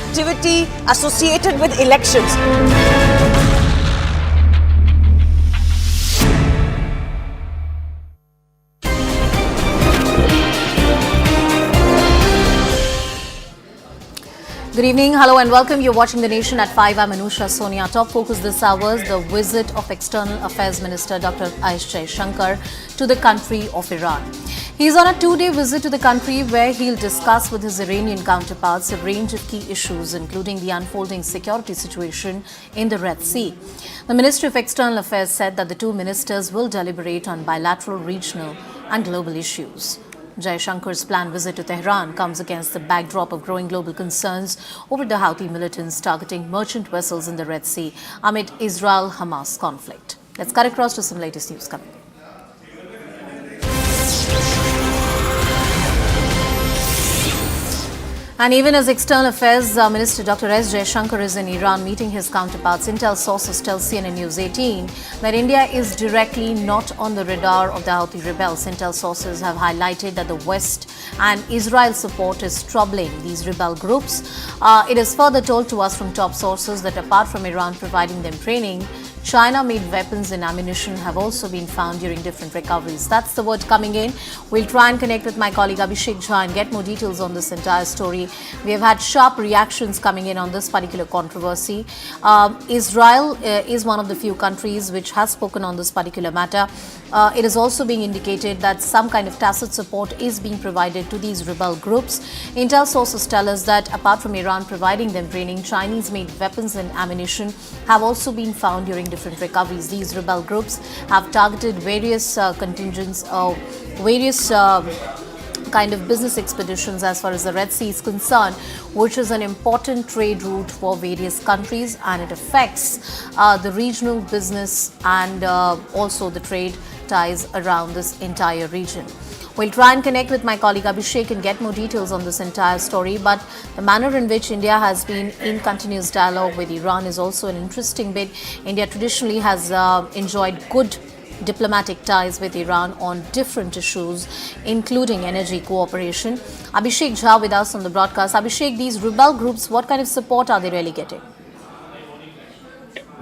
activity associated with elections. Good evening, hello and welcome. You're watching The Nation at 5. I'm Anusha Sonia. Top focus this hour is the visit of External Affairs Minister Dr. Jaishankar to the country of Iran. He's on a 2-day visit to the country where he'll discuss with his Iranian counterparts a range of key issues, including the unfolding security situation in the Red Sea. The Ministry of External Affairs said that the two ministers will deliberate on bilateral, regional and global issues. Jaishankar's planned visit to Tehran comes against the backdrop of growing global concerns over the Houthi militants targeting merchant vessels in the Red Sea amid Israel-Hamas conflict. Let's cut across to some latest news coming. And even as External Affairs Minister Dr. Jaishankar is in Iran meeting his counterparts, intel sources tell CNN News18 that India is directly not on the radar of the Houthi rebels. Intel sources have highlighted that the West and Israel support is troubling these rebel groups. It is further told to us from top sources that apart from Iran providing them training, China-made weapons and ammunition have also been found during different recoveries. That's the word coming in. We'll try and connect with my colleague Abhishek Jha and get more details on this entire story. We have had sharp reactions coming in on this particular controversy. Israel is one of the few countries which has spoken on this particular matter. It is also being indicated that some kind of tacit support is being provided to these rebel groups. Intel sources tell us that apart from Iran providing them training, Chinese-made weapons and ammunition have also been found during different recoveries. These rebel groups have targeted various contingents of various kind of business expeditions as far as the Red Sea is concerned, which is an important trade route for various countries, and it affects the regional business and also the trade ties around this entire region. We'll try and connect with my colleague Abhishek and get more details on this entire story, but the manner in which India has been in continuous dialogue with Iran is also an interesting bit. India traditionally has enjoyed good diplomatic ties with Iran on different issues, including energy cooperation. Abhishek Jha with us on the broadcast. Abhishek, these rebel groups, what kind of support are they really getting?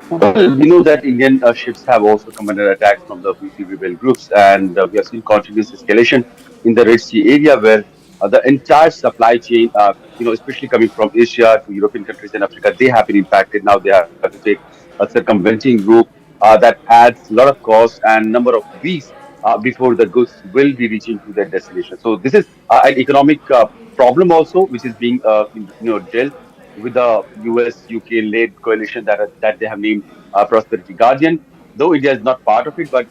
Well, we know that Indian ships have also come under attack from the Houthi rebel groups, and we have seen continuous escalation in the Red Sea area, where the entire supply chain, especially coming from Asia to European countries and Africa, they have been impacted. Now they have to take a circumventing route that adds a lot of cost and number of weeks before the goods will be reaching to their destination. So this is an economic problem also, which is being dealt with the US UK-led coalition that they have named Prosperity Guardian. Though India is not part of it, but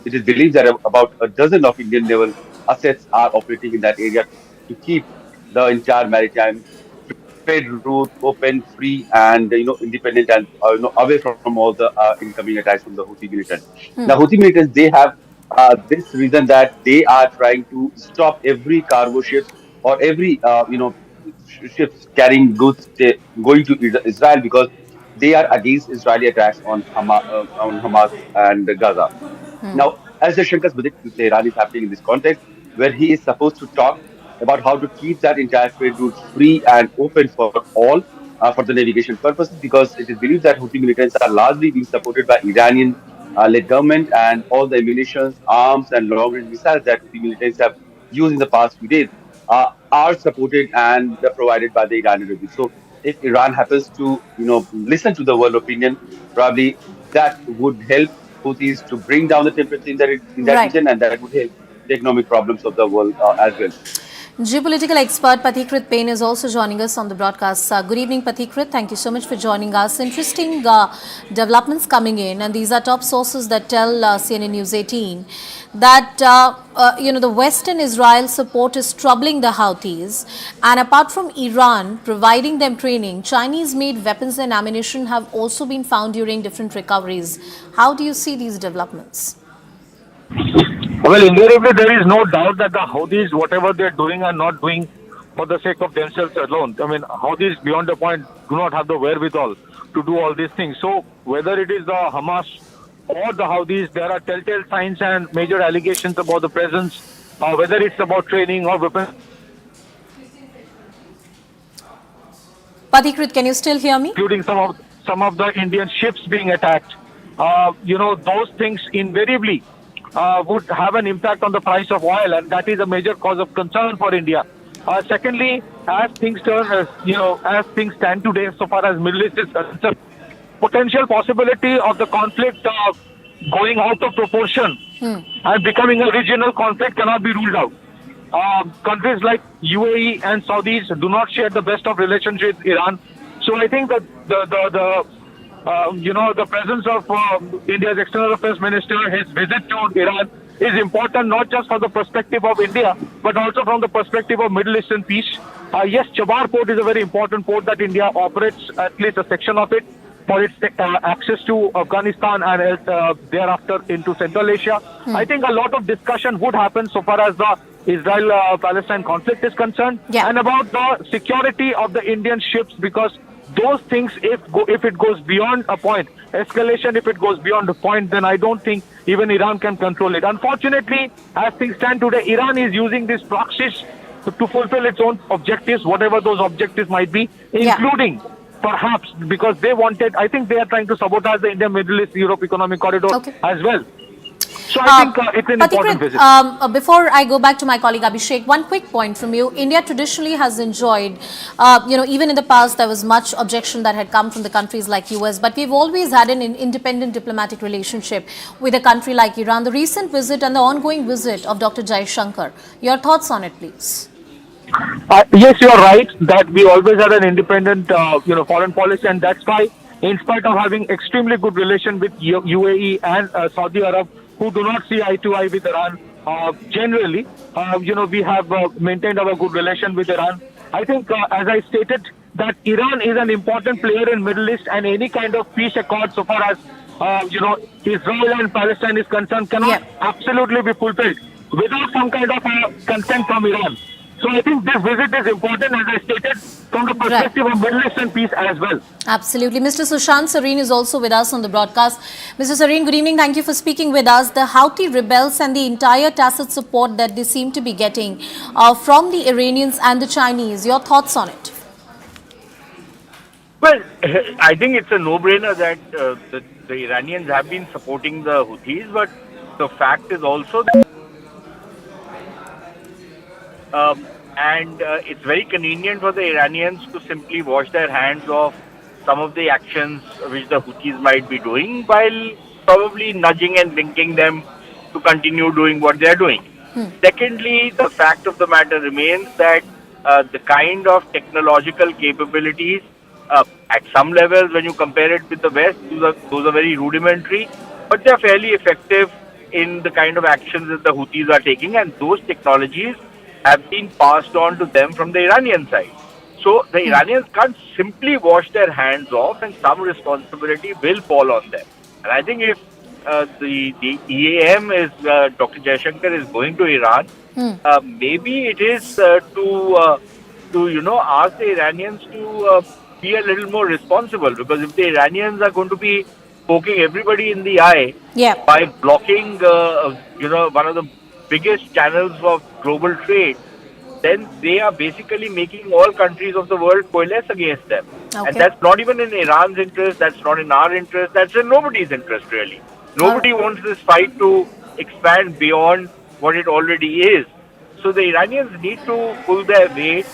it is believed that about a dozen of Indian naval assets are operating in that area to keep the entire maritime trade route open, free, and independent, and away from all the incoming attacks from the Houthi militants. Now, Houthi militants, they have this reason that they are trying to stop every cargo ships or every ships carrying goods going to Israel, because they are against Israeli attacks on Hamas and Gaza. Now, as Jaishankar's visit to Tehran is happening in this context, where he is supposed to talk about how to keep that entire trade route free and open for all for the navigation purposes, because it is believed that Houthi militants are largely being supported by Iranian-led government, and all the ammunitions, arms, and long-range missiles that Houthi militants have used in the past few days are supported and provided by the Iranian regime. So, if Iran happens to listen to the world opinion, probably that would help Houthis to bring down the temperature in that Right. region, and that would help the economic problems of the world as well. Geopolitical expert Pathikrit Payne is also joining us on the broadcast. Good evening, Pathikrit. Thank you so much for joining us. Interesting developments coming in, and these are top sources that tell CNN News 18 that the Western Israel support is troubling the Houthis, and apart from Iran providing them training, Chinese-made weapons and ammunition have also been found during different recoveries. How do you see these developments? Well, invariably, there is no doubt that the Houthis, whatever they're doing, are not doing for the sake of themselves alone. I mean, Houthis, beyond the point, do not have the wherewithal to do all these things. So, whether it is the Hamas or the Houthis, there are telltale signs and major allegations about the presence, whether it's about training or weapons. Pathikrit, can you still hear me? including some of the Indian ships being attacked. Those things invariably would have an impact on the price of oil, and that is a major cause of concern for India. Secondly, as things stand today, so far as Middle East is concerned, potential possibility of the conflict going out of proportion and becoming a regional conflict cannot be ruled out. Countries like UAE and Saudis do not share the best of relationship with Iran. So I think that the presence of India's External Affairs Minister, his visit to Iran is important not just from the perspective of India, but also from the perspective of Middle Eastern peace. Yes, Chabahar port is a very important port that India operates, at least a section of it, for its access to Afghanistan and thereafter into Central Asia. I think a lot of discussion would happen so far as the Israel-Palestine conflict is concerned, and about the security of the Indian ships, because those things, if it goes beyond a point, escalation, if it goes beyond a point, then I don't think even Iran can control it. Unfortunately, as things stand today, Iran is using these proxies to fulfill its own objectives, whatever those objectives might be, including perhaps because I think they are trying to sabotage the India-Middle East-Europe economic corridor as well. So I think it's an important visit. Before I go back to my colleague Abhishek, one quick point from you. India traditionally has enjoyed, even in the past there was much objection that had come from the countries like US, but we've always had an independent diplomatic relationship with a country like Iran. The recent visit and the ongoing visit of Dr. Jaishankar, your thoughts on it, please? Yes, you're right that we always had an independent, foreign policy, and that's why, in spite of having extremely good relation with UAE and Saudi Arab, who do not see eye to eye with Iran, generally, we have maintained our good relation with Iran. I think, as I stated, that Iran is an important player in Middle East, and any kind of peace accord, so far as Israel and Palestine is concerned, cannot absolutely be fulfilled without some kind of consent from Iran. So I think this visit is important, as I stated, from the perspective of Middle Eastern peace as well. Absolutely. Mr. Sushant Sareen is also with us on the broadcast. Mr. Sareen, good evening. Thank you for speaking with us. The Houthi rebels and the entire tacit support that they seem to be getting from the Iranians and the Chinese. Your thoughts on it? Well, I think it's a no-brainer that the Iranians have been supporting the Houthis, but the fact is also that it's very convenient for the Iranians to simply wash their hands of some of the actions which the Houthis might be doing, while probably nudging and linking them to continue doing what they are doing. Secondly, the fact of the matter remains that the kind of technological capabilities at some levels, when you compare it with the West, those are very rudimentary, but they are fairly effective in the kind of actions that the Houthis are taking, and those technologies have been passed on to them from the Iranian side. So the Iranians can't simply wash their hands off, and some responsibility will fall on them. And I think if the EAM is Dr. Jaishankar is going to Iran, maybe it is to ask the Iranians to be a little more responsible, because if the Iranians are going to be poking everybody in the eye by blocking one of the biggest channels of global trade, then they are basically making all countries of the world coalesce against them. And that's not even in Iran's interest, that's not in our interest, that's in nobody's interest really. Nobody wants this fight to expand beyond what it already is. So the Iranians need to pull their weight.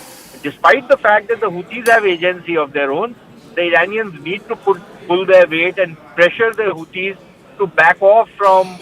Despite the fact that the Houthis have agency of their own, the Iranians need to pull their weight and pressure the Houthis to back off from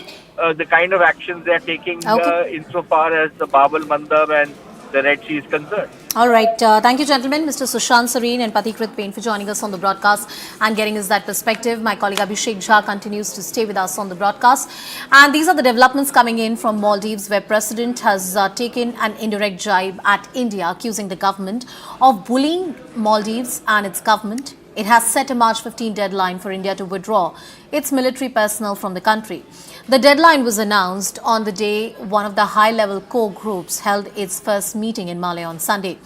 the kind of actions they are taking insofar as the Bab al-Mandab and the Red Sea is concerned. All right. Thank you, gentlemen. Mr. Sushant Sareen and Pathikrit Pain for joining us on the broadcast and getting us that perspective. My colleague Abhishek Jha continues to stay with us on the broadcast. And these are the developments coming in from Maldives, where President has taken an indirect jibe at India, accusing the government of bullying Maldives and its government. It has set a March 15 deadline for India to withdraw its military personnel from the country. The deadline was announced on the day one of the high-level core groups held its first meeting in Malé on Sunday.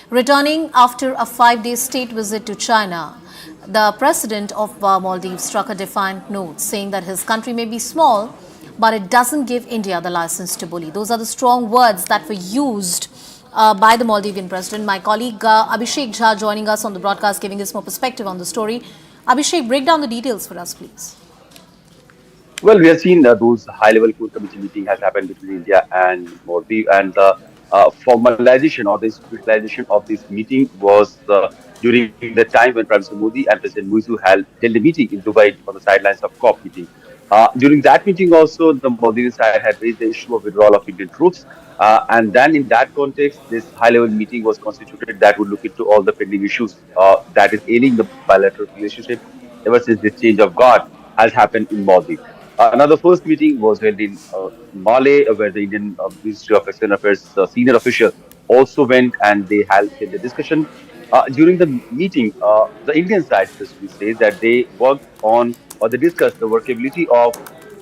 Returning after a 5-day state visit to China, the president of Maldives struck a defiant note, saying that his country may be small, but it doesn't give India the license to bully. Those are the strong words that were used by the Maldivian president. My colleague Abhishek Jha joining us on the broadcast, giving us more perspective on the story. Abhishek, break down the details for us, please. Well, we have seen those high-level core committee meeting has happened between India and Maldives, and the formalization or the institutionalization of this meeting was during the time when Prime Minister Modi and President Muizu held a meeting in Dubai on the sidelines of COP meeting. During that meeting, also the Maldivian side had raised the issue of withdrawal of Indian troops, and then in that context, this high-level meeting was constituted that would look into all the pending issues that is ailing the bilateral relationship ever since this change of guard has happened in Maldives. Another first meeting was held in Male, where the Indian Ministry of External Affairs senior official also went and they held a discussion. During the meeting, the Indian side especially says that they worked on or they discussed the workability of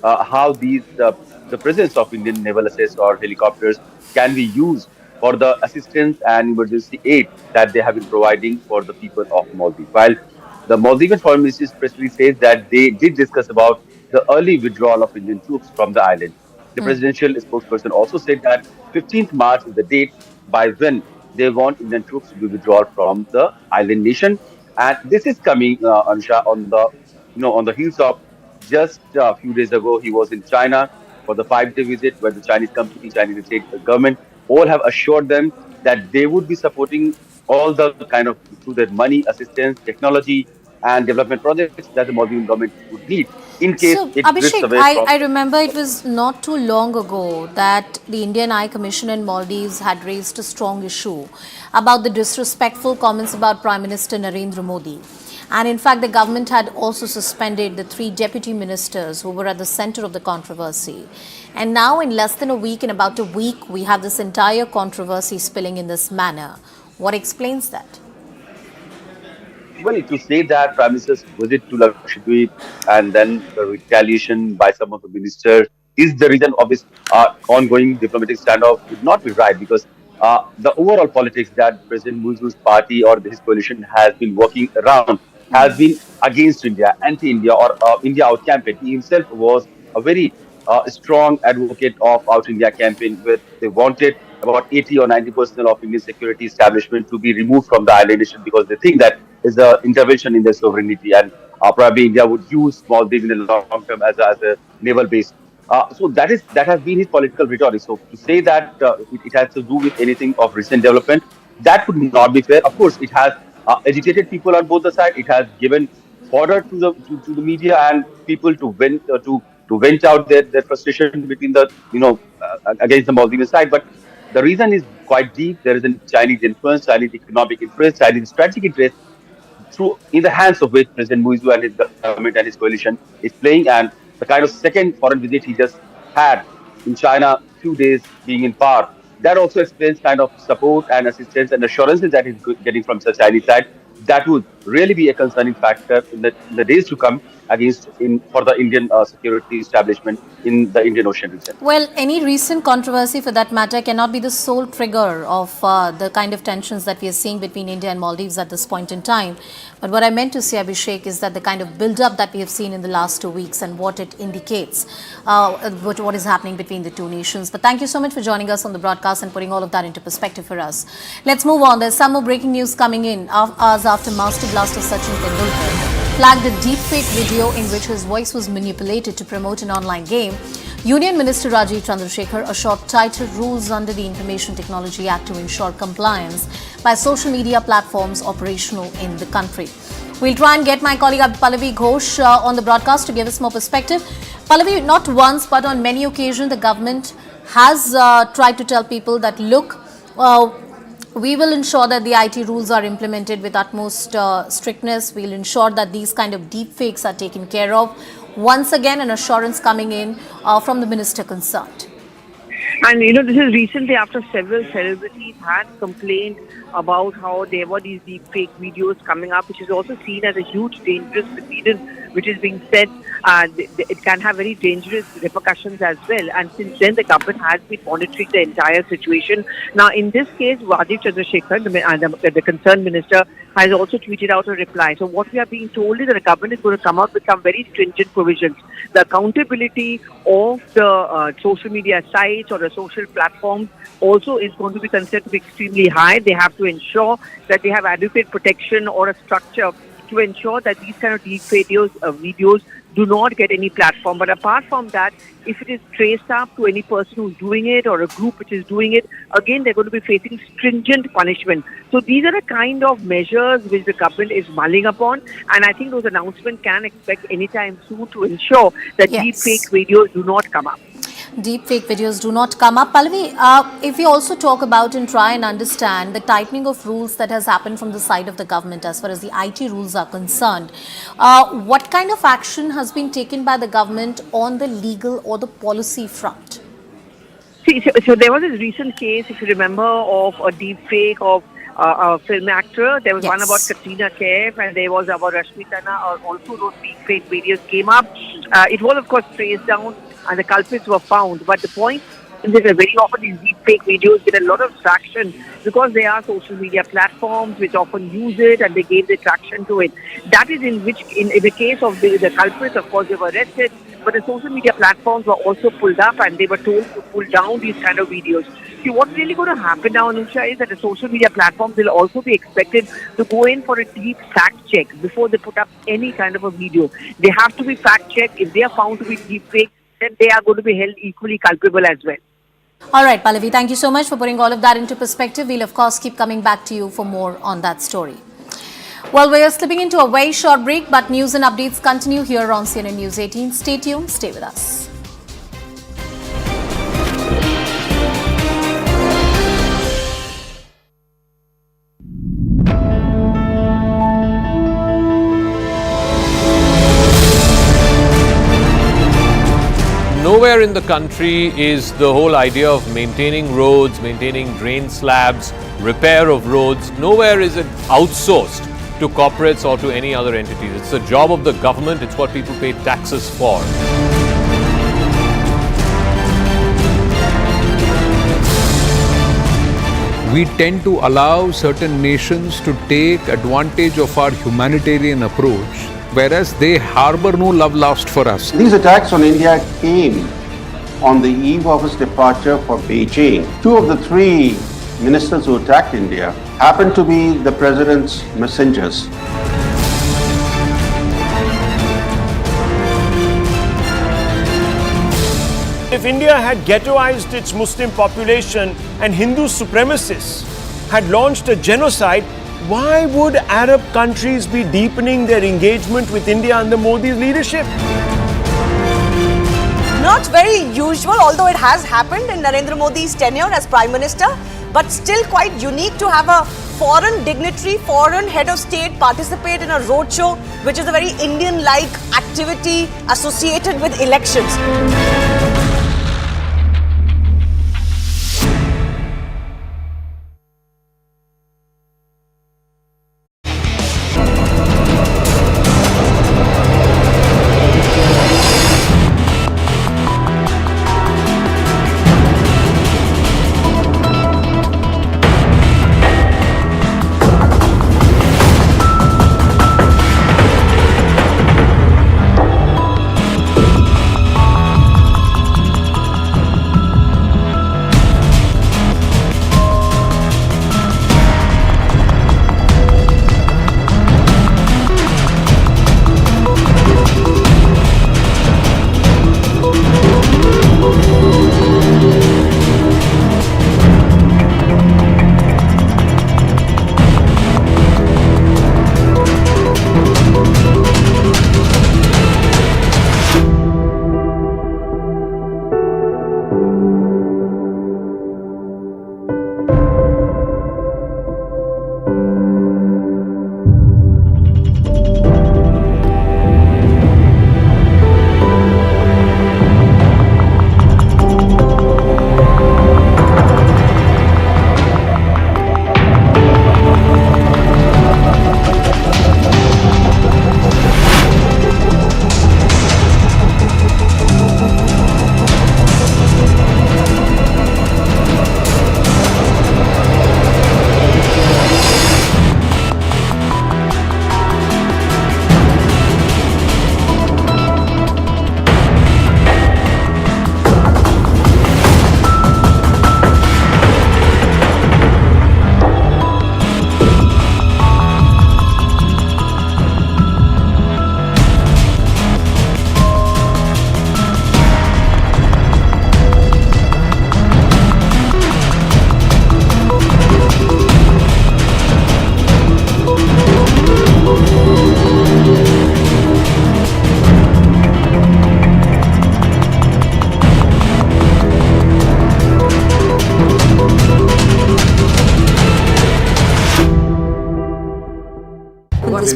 how the presence of Indian naval assets or helicopters can be used for the assistance and emergency aid that they have been providing for the people of Maldives. While the Maldivian Foreign Ministry especially says that they did discuss about the early withdrawal of Indian troops from the island. The presidential spokesperson also said that 15th March is the date by when they want Indian troops to be withdrawn from the island nation, and this is coming, Anusha, on the on the heels of just a few days ago he was in China for the 5-day visit, where the Chinese company, Chinese state government, all have assured them that they would be supporting all the kind of through their money, assistance, technology, and development projects that the Maldivian government would need in case So, it drifts Abhishek, away from. I remember it was not too long ago that the Indian High Commission in Maldives had raised a strong issue about the disrespectful comments about Prime Minister Narendra Modi. And in fact, the government had also suspended the 3 deputy ministers who were at the center of the controversy. And now, in less than a week, in about a week, we have this entire controversy spilling in this manner. What explains that? Well, to say that Prime Minister's visit to Lakshadweep and then the retaliation by some of the ministers is the reason of this ongoing diplomatic standoff would not be right, because the overall politics that President Muizu's party or his coalition has been working around has been against India, anti-India, or India out campaign. He himself was a very strong advocate of out India campaign, where they wanted about 80 or 90% of Indian security establishment to be removed from the island nation because they think that is an intervention in their sovereignty, and probably India would use Maldives in the long term as a naval base. So that has been his political rhetoric. So to say that it has to do with anything of recent development, that would not be fair. Of course, it has agitated people on both the sides. It has given fodder to the media and people to vent out their frustration between the against the Maldivian side. But the reason is quite deep. There is a Chinese influence, Chinese economic interest, Chinese strategic interest through in the hands of which President Muizu and his government and his coalition is playing, and the kind of second foreign visit he just had in China, few days being in power, that also explains kind of support and assistance and assurances that he's getting from the Chinese side. That would really be a concerning factor in the days to come against in for the Indian security establishment in the Indian Ocean region. Well, any recent controversy for that matter cannot be the sole trigger of the kind of tensions that we are seeing between India and Maldives at this point in time. But what I meant to say, Abhishek, is that the kind of build-up that we have seen in the last 2 weeks and what it indicates, what is happening between the two nations. But thank you so much for joining us on the broadcast and putting all of that into perspective for us. Let's move on. There's some more breaking news coming in hours after Master Blaster Sachin Tendulkar flagged a deepfake video in which his voice was manipulated to promote an online game. Union Minister Rajiv Chandrasekhar assured tighter rules under the Information Technology Act to ensure compliance by social media platforms operational in the country. We'll try and get my colleague Pallavi Ghosh on the broadcast to give us more perspective. Pallavi, not once but on many occasions, the government has tried to tell people that, look, we will ensure that the IT rules are implemented with utmost strictness. We'll ensure that these kind of deep fakes are taken care of. Once again, an assurance coming in from the minister concerned. And this is recently after several celebrities had complained about how there were these deep fake videos coming up, which is also seen as a huge dangerous precedent which is being set it can have very dangerous repercussions as well. And since then, the government has been monitoring the entire situation. Now, in this case, Rajiv Chandrasekhar, the concerned minister, has also tweeted out a reply. So what we are being told is that the government is going to come out with some very stringent provisions. The accountability of the social media sites or the social platforms also is going to be considered to be extremely high. They have to ensure that they have adequate protection or a structure to ensure that these kind of deep videos do not get any platform. But apart from that, if it is traced up to any person who's doing it or a group which is doing it, again, they're going to be facing stringent punishment. So these are the kind of measures which the government is mulling upon. And I think those announcements can expect anytime soon to ensure that deepfake videos do not come up. Deepfake videos do not come up. Pallavi, if we also talk about and try and understand the tightening of rules that has happened from the side of the government as far as the IT rules are concerned, what kind of action has been taken by the government on the legal or the policy front? See, so there was this recent case, if you remember, of a deepfake of a film actor. There was one about Katrina Kaif, and there was about Rashmi Tana. Also, those deepfake videos came up. It was, of course, traced down, and the culprits were found. But the point is that very often these deepfake videos get a lot of traction because they are social media platforms which often use it, and they gave the traction to it. That is in the case of the culprits, of course, they were arrested. But the social media platforms were also pulled up, and they were told to pull down these kind of videos. See, what's really going to happen now, Anusha, is that the social media platforms will also be expected to go in for a deep fact check before they put up any kind of a video. They have to be fact checked. If they are found to be deepfake, then they are going to be held equally culpable as well. All right, Pallavi, thank you so much for putting all of that into perspective. We'll, of course, keep coming back to you for more on that story. Well, we are slipping into a very short break, but news and updates continue here on CNN News 18. Stay tuned, stay with us. Nowhere in the country is the whole idea of maintaining roads, maintaining drain slabs, repair of roads, nowhere is it outsourced to corporates or to any other entities. It's the job of the government, it's what people pay taxes for. We tend to allow certain nations to take advantage of our humanitarian approach, whereas they harbor no love lost for us. These attacks on India came on the eve of his departure for Beijing. Two of the three ministers who attacked India happened to be the president's messengers. If India had ghettoized its Muslim population and Hindu supremacists had launched a genocide, why would Arab countries be deepening their engagement with India under Modi's leadership? Not very usual, although it has happened in Narendra Modi's tenure as Prime Minister, but still quite unique to have a foreign dignitary, foreign head of state participate in a roadshow, which is a very Indian-like activity associated with elections.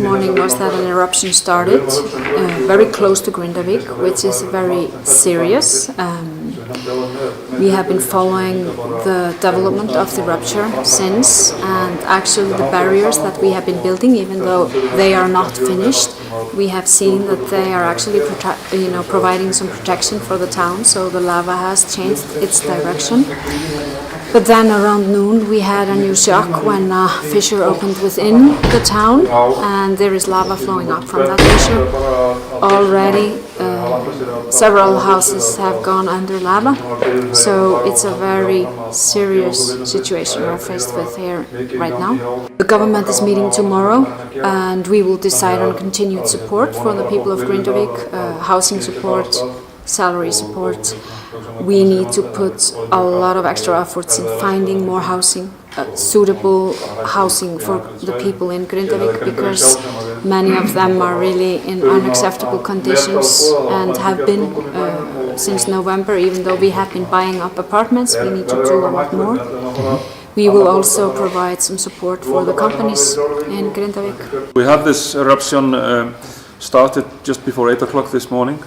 morning was that an eruption started very close to Grindavik, which is very serious. We have been following the development of the rupture since, and actually the barriers that we have been building, even though they are not finished, we have seen that they are actually providing some protection for the town, so the lava has changed its direction. But then around noon we had a new shock when a fissure opened within the town, and there is lava flowing up from that fissure. Already several houses have gone under lava, so it's a very serious situation we're faced with here right now. The government is meeting tomorrow, and we will decide on continued support for the people of Grindavik, housing support, salary support. We need to put a lot of extra efforts in finding more housing, suitable housing for the people in Grindavik, because many of them are really in unacceptable conditions and have been since November. Even though we have been buying up apartments, we need to do a lot more. We will also provide some support for the companies in Grindavik. We had this eruption started just before 8 o'clock this morning.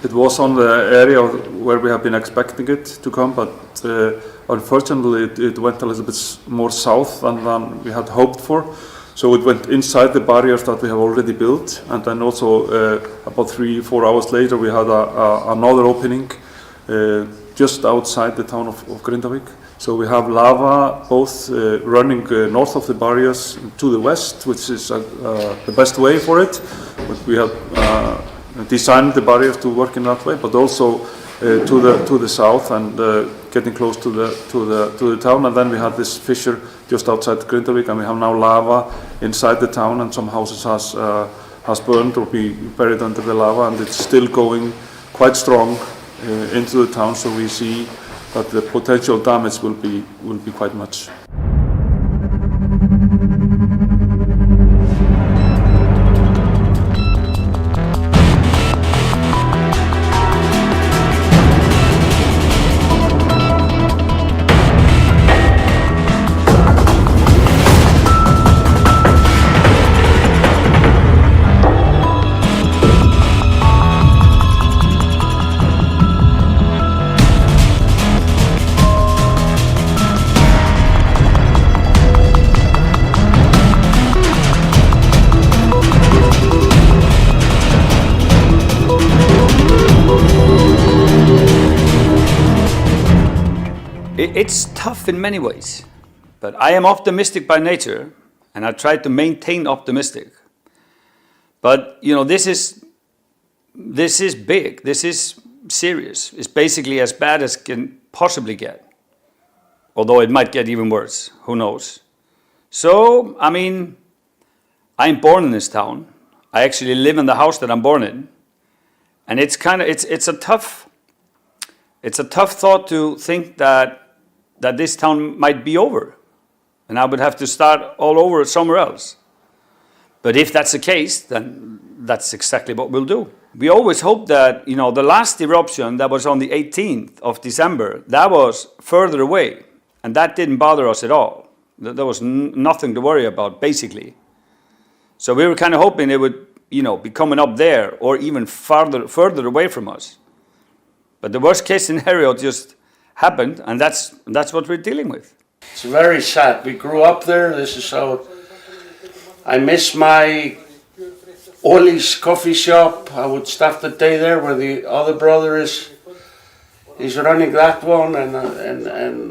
It was on the area where we have been expecting it to come, but unfortunately it went a little bit more south than we had hoped for. So it went inside the barriers that we have already built, and then also about 3-4 hours later we had another opening just outside the town of Grindavik. So we have lava both running north of the barriers to the west, which is the best way for it. But we have designed the barriers to work in that way, but also to the south and getting close to the town. And then we had this fissure just outside Grindavik, and we have now lava inside the town, and some houses has burned or be buried under the lava, and it's still going quite strong into the town. So we see that the potential damage will be quite much. It's tough in many ways, but I am optimistic by nature, and I try to maintain optimistic. But you know, this is big. This is serious. It's basically as bad as can possibly get, although it might get even worse. Who knows? So I mean, I'm born in this town. I actually live in the house that I'm born in, and it's a tough thought to think that this town might be over, and I would have to start all over somewhere else. But if that's the case, then that's exactly what we'll do. We always hope that, you know, the last eruption that was on the 18th of December, that was further away, and that didn't bother us at all. There was nothing to worry about, basically. So we were kind of hoping it would, you know, be coming up there or even further away from us. But the worst case scenario just happened, and that's what we're dealing with. It's very sad. We grew up there. This is how I miss my Ollie's coffee shop. I would start the day there where the other brother is running that one, and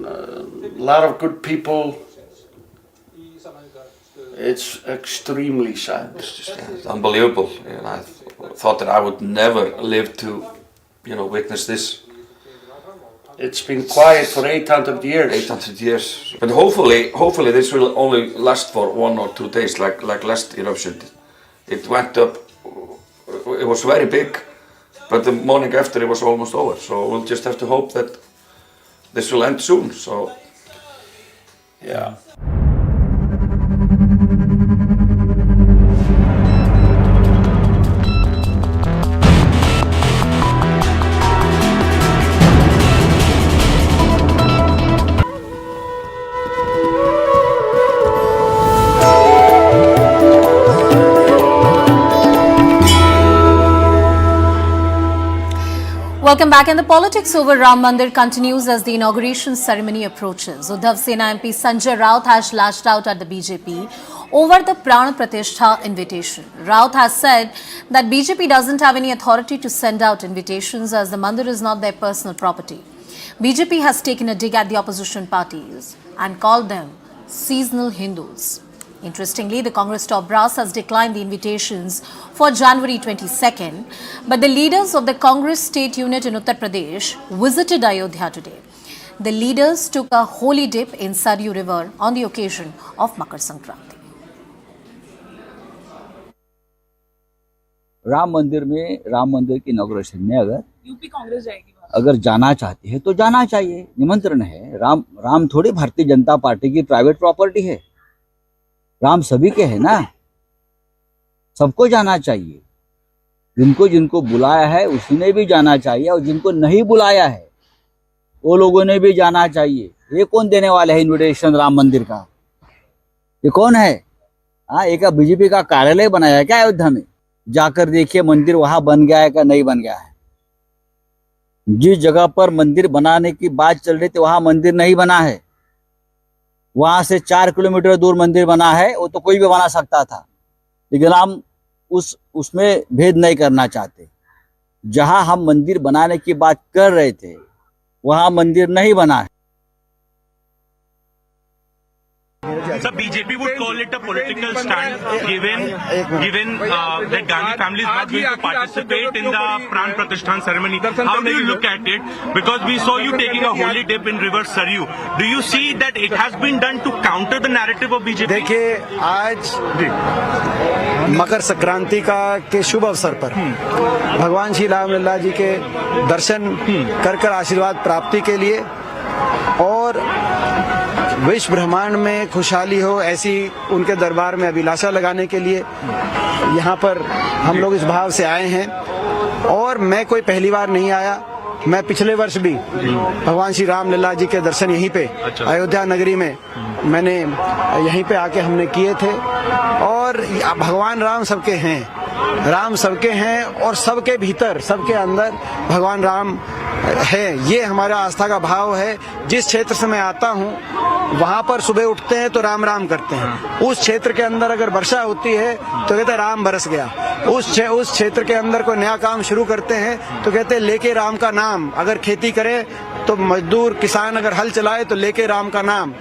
a lot of good people. It's extremely sad. It's unbelievable. And I thought that I would never live to, you know, witness this. It's been quiet for 800 years. 800 years. But hopefully this will only last for 1 or 2 days, like last eruption. It went up. It was very big, but the morning after it was almost over. So we'll just have to hope that this will end soon. So, yeah. Welcome back. And the politics over Ram Mandir continues as the inauguration ceremony approaches. Uddhav Sena MP Sanjay Raut has lashed out at the BJP over the Pran Pratishtha invitation. Raut has said that BJP doesn't have any authority to send out invitations as the Mandir is not their personal property. BJP has taken a dig at the opposition parties and called them seasonal Hindus. Interestingly, the Congress top brass has declined the invitations for January 22nd, but the leaders of the Congress state unit in Uttar Pradesh visited Ayodhya today. The leaders took a holy dip in Saryu River on the occasion of Makar Sankranti. Ram मंदिर में, राम मंदिर की inauguration में UP Congress जाएगी, अगर जाना चाहती है तो जाना चाहिए, निमंत्रण है। राम थोड़ी भारतीय जनता पार्टी की प्राइवेट प्रॉपर्टी है, राम सभी के है ना, सबको जाना चाहिए। जिनको जिनको बुलाया है उसी ने भी जाना चाहिए और जिनको नहीं बुलाया है वो लोगों ने भी जाना चाहिए। ये कौन देने वाले है इनविटेशन राम मंदिर का? ये कौन है? एक बीजेपी का कार्यालय बनाया है क्या अयोध्या में? जाकर देखिए मंदिर वहां बन गया है क्या नहीं बन गया है। जिस जगह पर मंदिर बनाने की बात चल रही थी वहां मंदिर नहीं बना है, वहां से 4 किलोमीटर दूर मंदिर बना है। वो तो कोई भी बना सकता था, लेकिन हम उसमें भेद नहीं करना चाहते। जहां हम मंदिर बनाने की बात कर रहे थे वहां मंदिर नहीं बना है। So BJP would call it a political stand, given that Gandhi family is not going to participate in the Pran Pratishthan ceremony. How do you look at it? Because we saw you taking a holy dip in River Saryu. Do you see that it has been done to counter the narrative of BJP? देखिए, आज मकर संक्रांति के शुभ अवसर पर भगवान श्री रामलला जी के दर्शन कर आशीर्वाद प्राप्ति के लिए और विश्व ब्रह्मांड में खुशहाली हो ऐसी उनके दरबार में अभिलाषा लगाने के लिए यहाँ पर हम लोग इस भाव से आए हैं। और मैं कोई पहली बार नहीं आया, मैं पिछले वर्ष भी भगवान श्री रामलला जी के दर्शन यहीं पे अयोध्या नगरी में मैंने यहीं पे आके हमने किए थे। और भगवान राम सबके हैं, राम सबके हैं और सबके भीतर सबके अंदर भगवान राम है, ये हमारा आस्था का भाव है। जिस क्षेत्र से मैं आता हूँ वहाँ पर सुबह उठते हैं तो राम राम करते हैं। उस क्षेत्र के अंदर अगर वर्षा होती है तो कहते हैं राम बरस गया। उस क्षेत्र के अंदर कोई नया काम शुरू करते हैं तो कहते हैं लेके राम का नाम। अगर खेती करे तो मजदूर किसान अगर हल चलाए तो लेके राम का नाम,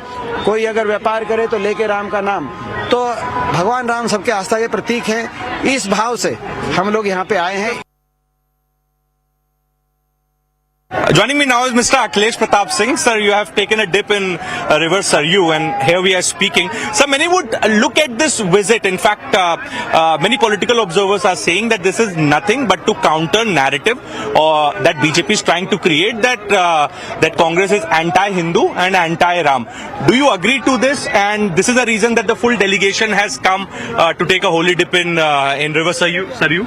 कोई अगर व्यापार करे तो लेके राम का नाम। तो भगवान राम सबके आस्था के प्रतीक हैं। इस भाव से हम लोग यहाँ पे आए हैं। Joining me now is Mr. Akhilesh Pratap Singh. Sir, you have taken a dip in River Saryu and here we are speaking. Sir, many would look at this visit. In fact, many political observers are saying that this is nothing but to counter narrative that BJP is trying to create, that Congress is anti-Hindu and anti-Ram. Do you agree to this? And this is the reason that the full delegation has come to take a holy dip in River Saryu?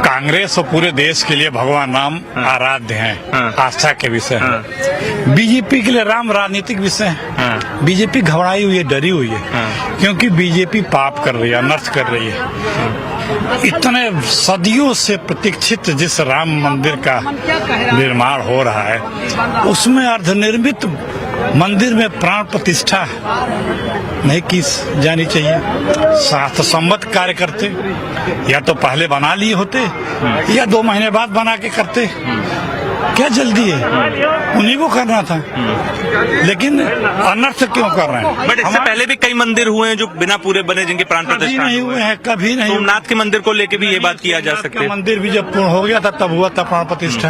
Congress और पूरे देश के लिए भगवान राम आराध्य हैं, आस्था के विषय हैं। बीजेपी के लिए राम राजनीतिक विषय है। बीजेपी घबराई हुई है, डरी हुई है, क्योंकि बीजेपी पाप कर रही है, अनर्थ कर रही है। इतने सदियों से प्रतीक्षित जिस राम मंदिर का निर्माण हो रहा है उसमें अर्धनिर्मित मंदिर में प्राण प्रतिष्ठा नहीं की जानी चाहिए। शास्त्र सम्मत कार्य करते, या तो पहले बना लिए होते या 2 महीने बाद बना के करते। क्या जल्दी है? उन्हीं को करना था, लेकिन अनर्थ क्यों कर रहे हैं? बट इससे पहले भी कई मंदिर हुए हैं जो बिना पूरे बने, जिनके प्राण प्रतिष्ठा नहीं हुए हैं, कभी नहीं। सोमनाथ के मंदिर को लेके भी ये बात किया जा सकता है। मंदिर भी जब पूर्ण हो गया था तब हुआ था प्राण प्रतिष्ठा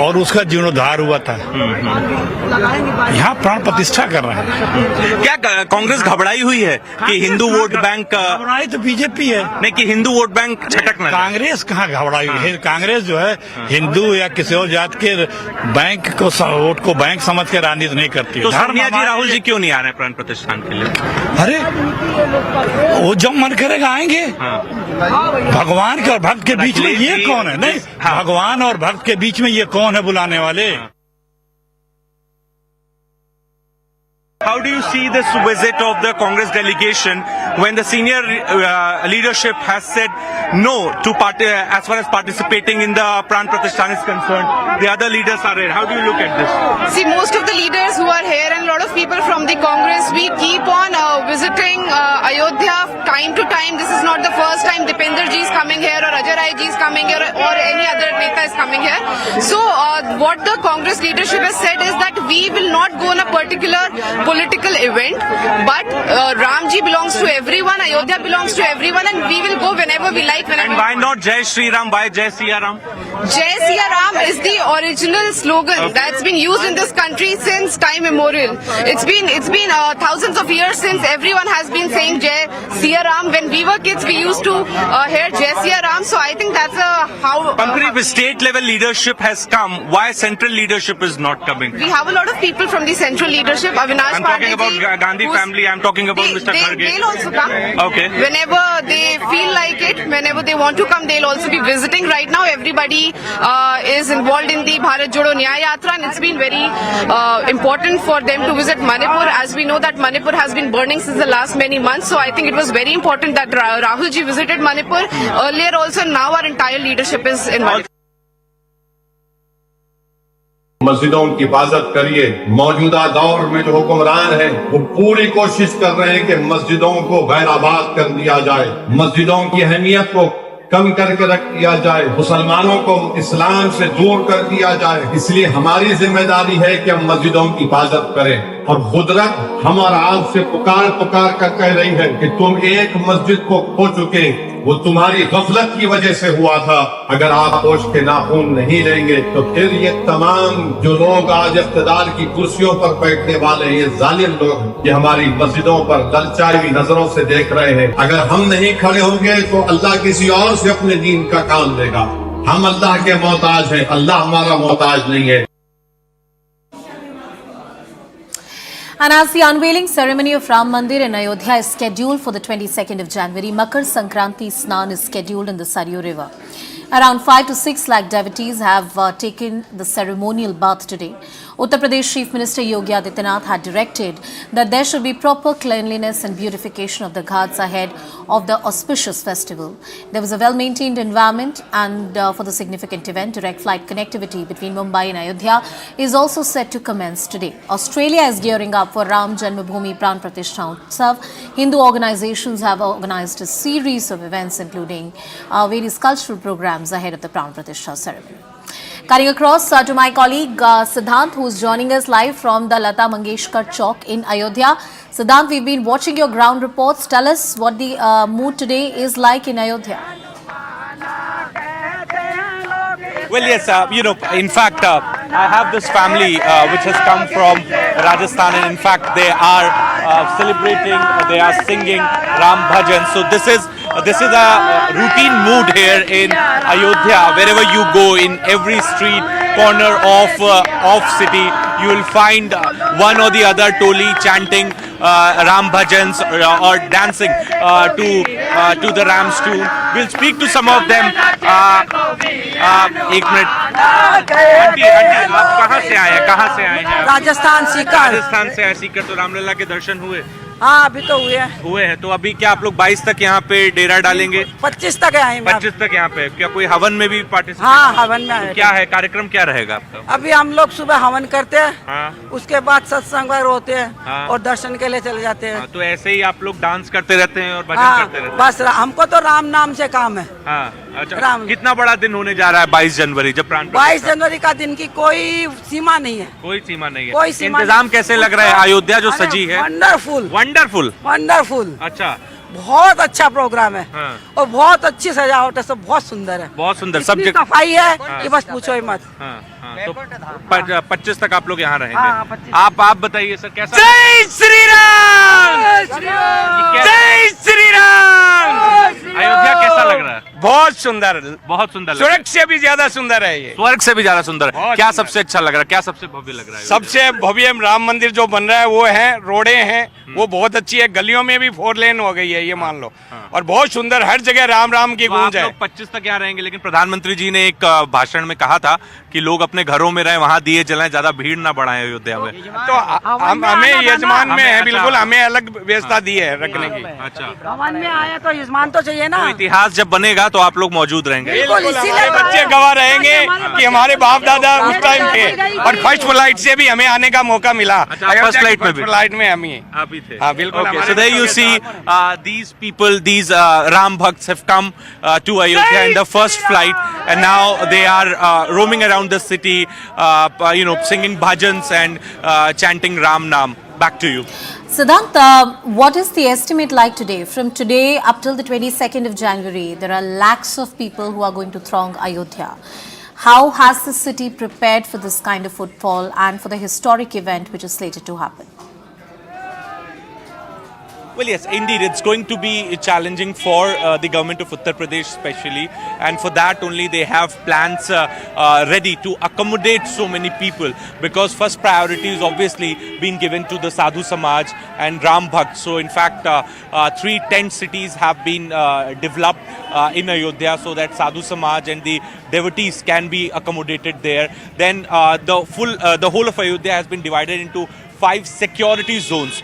और उसका जीर्णोद्धार हुआ था। यहाँ प्राण प्रतिष्ठा कर रहे हैं। क्या कांग्रेस घबराई हुई है कि हिंदू वोट बैंक? घबराई तो बीजेपी है, नहीं कि हिंदू वोट बैंक छटक ना। कांग्रेस कहाँ घबराई हुई है? कांग्रेस जो है हिंदू या किसी और जात के बैंक को वोट को बैंक समझ के राजनीति नहीं करती। तो सोनिया जी, राहुल जी क्यों नहीं आ रहे प्राण प्रतिष्ठान के लिए? अरे वो जब मन करेगा आएंगे। भगवान के और भक्त के बीच में ये कौन है? नहीं, भगवान और भक्त के बीच में ये कौन है बुलाने वाले? How do you see this visit of the Congress delegation when the senior leadership has said no to as far as participating in the Pran Pratishthan is concerned? The other leaders are here. How do you look at this? See, most of the leaders who are here and a lot of people from the Congress, we keep on visiting Ayodhya time to time. This is not the first time Dipender ji is coming here or Ajay Rai ji is coming here or any other Neta is coming here. So what the Congress leadership has said is that we will not go on a particular political event, but Ramji belongs to everyone, Ayodhya belongs to everyone, and we will go whenever we like. And why not Jai Shri Ram? Why Jai Siya Ram? Jai Siya Ram is the original slogan that's been used in this country since time immemorial. It's been thousands of years since everyone has been saying Jai Siya Ram. When we were kids, we used to hear Jai Siya Ram. So I think that's how. Pankaj, if state level leadership has come, why central leadership is not coming? We have a lot of people from the central leadership. Avinash I'm talking about Gandhi family. I'm talking about Mr. Kharge. They'll also come. Okay. Whenever they feel like it, whenever they want to come, they'll also be visiting. Right now, everybody is involved in the Bharat Jodo Nyaya Yatra, and it's been very important for them to visit Manipur. As we know that Manipur has been burning since the last many months, so I think it was very important that Rahul ji visited Manipur earlier also. Now our entire leadership is in Manipur. मस्जिदों की हिफाजत करिए। मौजूदा दौर में जो हुक्मरान हैं वो पूरी कोशिश कर रहे हैं कि मस्जिदों को गैराबाद कर दिया जाए, मस्जिदों की अहमियत को कम करके रख दिया जाए, मुसलमानों को इस्लाम से दूर कर दिया जाए। इसलिए हमारी जिम्मेदारी है कि हम मस्जिदों की हिफाजत करें। और कुदरत हम और आपसे पुकार कर कह रही है कि तुम एक मस्जिद को खो चुके, वो तुम्हारी गफलत की वजह से हुआ था। अगर आप होश के नाखून नहीं लेंगे तो फिर ये तमाम जो लोग आज इख्तिदार की कुर्सियों पर बैठने वाले हैं, ये जालिम लोग, ये हमारी मस्जिदों पर ललचाई हुई नजरों से देख रहे हैं। अगर हम नहीं खड़े होंगे तो अल्लाह किसी और से अपने दीन का काम लेगा। हम अल्लाह के मोहताज हैं, अल्लाह हमारा मोहताज नहीं है। And as the unveiling ceremony of Ram Mandir in Ayodhya is scheduled for the 22nd of January, Makar Sankranti Snan is scheduled in the Saryu River. Around 5 to 6 lakh devotees have taken the ceremonial bath today. Uttar Pradesh Chief Minister Yogi Adityanath had directed that there should be proper cleanliness and beautification of the ghats ahead of the auspicious festival. There was a well-maintained environment, and for the significant event, direct flight connectivity between Mumbai and Ayodhya is also set to commence today. Australia is gearing up for Ram Janmabhoomi Pran Pratishtha Utsav. Hindu organizations have organized a series of events, including various cultural programs ahead of the Pran Pratishtha ceremony. Cutting across to my colleague Siddhant, who is joining us live from the Lata Mangeshkar Chowk in Ayodhya. Siddhant, we've been watching your ground reports. Tell us what the mood today is like in Ayodhya. Well, yes, in fact, I have this family which has come from Rajasthan, and in fact, they are celebrating, they are singing Ram Bhajan. So this is a routine mood here in Ayodhya. Wherever you go, in every street corner of city, you will find one or the other toli chanting Ram Bhajans or dancing to the Ram's tune. We'll speak to some of them. एक minute, aunty आप कहाँ से आए हैं? राजस्थान सीकर। राजस्थान से आए सीकर। तो रामलला के दर्शन हुए? हाँ, अभी तो हुए हैं। तो अभी क्या आप लोग 22 तक यहाँ पे डेरा डालेंगे? 25 तक आए। 25 तक यहाँ पे। क्या कोई हवन में भी पार्टिसिपेट? हाँ, हवन में आए। क्या है कार्यक्रम, क्या रहेगा आपका? अभी हम लोग सुबह हवन करते हैं, हाँ। उसके बाद सत्संग वगैरह होते हैं, हाँ। और दर्शन के लिए चले जाते हैं। हाँ, तो ऐसे ही आप लोग डांस करते रहते हैं और भजन करते रहते हैं? बस हमको तो राम नाम से काम है। हाँ, अच्छा। कितना बड़ा दिन होने जा रहा है 22 जनवरी जब प्राण? 22 जनवरी का दिन की कोई सीमा नहीं है। कोई सीमा नहीं है। कोई सीमा। इंतजाम कैसे लग रहा है? अयोध्या जो सजी है वंडरफुल। अच्छा, बहुत अच्छा प्रोग्राम है। हाँ। और बहुत अच्छी सजावट है, सब बहुत सुंदर है। बहुत सुंदर, सब जगह सफाई है कि बस पूछो ही मत। तो 25 तक आप लोग यहाँ रहेंगे। हाँ, आप बताइए सर, कैसा? जय श्री राम। जय श्री राम। अयोध्या कैसा लग रहा है? बहुत सुंदर, बहुत सुंदर, स्वर्ग से भी ज्यादा सुंदर है ये, स्वर्ग से भी ज्यादा सुंदर। क्या सबसे अच्छा लग रहा है, क्या सबसे भव्य लग रहा है? सबसे भव्य राम मंदिर जो बन रहा है वो है, रोडे हैं वो बहुत अच्छी है, गलियों में भी 4 लेन हो गई है ये मान लो, और बहुत सुंदर, हर जगह राम राम की गूंज है। 25 तक यहाँ रहेंगे, लेकिन प्रधानमंत्री जी ने एक भाषण में कहा था कि लोग अपने घरों में रहें, वहाँ दिए जलाएं, ज्यादा भीड़ ना बढ़ाएं अयोध्या में। तो हमें यजमान में है, बिल्कुल हमें अलग व्यवस्था दी है रखने की। अच्छा, भवन में आया तो यजमान तो चाहिए ना। तो इतिहास जब बनेगा तो आप लोग मौजूद रहेंगे, हमारे बच्चे गवाह रहेंगे कि हमारे बाप दादा उस टाइम थे, और फर्स्ट फ्लाइट से भी हमें आने का मौका मिला। फर्स्ट फ्लाइट में भी, फ्लाइट में हम ही आप ही थे। हाँ बिल्कुल। So there you see these people, these Ram Bhakts have come to Ayodhya in the first flight, and now they are roaming around the city, singing bhajans and chanting Ram Naam. Back to you. Siddhant, what is the estimate like today? From today up till the 22nd of January, there are lakhs of people who are going to throng Ayodhya. How has the city prepared for this kind of footfall and for the historic event which is slated to happen? Well, yes, indeed, it's going to be challenging for the government of Uttar Pradesh especially, and for that only they have plans ready to accommodate so many people, because first priority is obviously being given to the Sadhu Samaj and Ram Bhakt. So in fact, 3 tent cities have been developed in Ayodhya so that Sadhu Samaj and the devotees can be accommodated there. Then the whole of Ayodhya has been divided into 5 security zones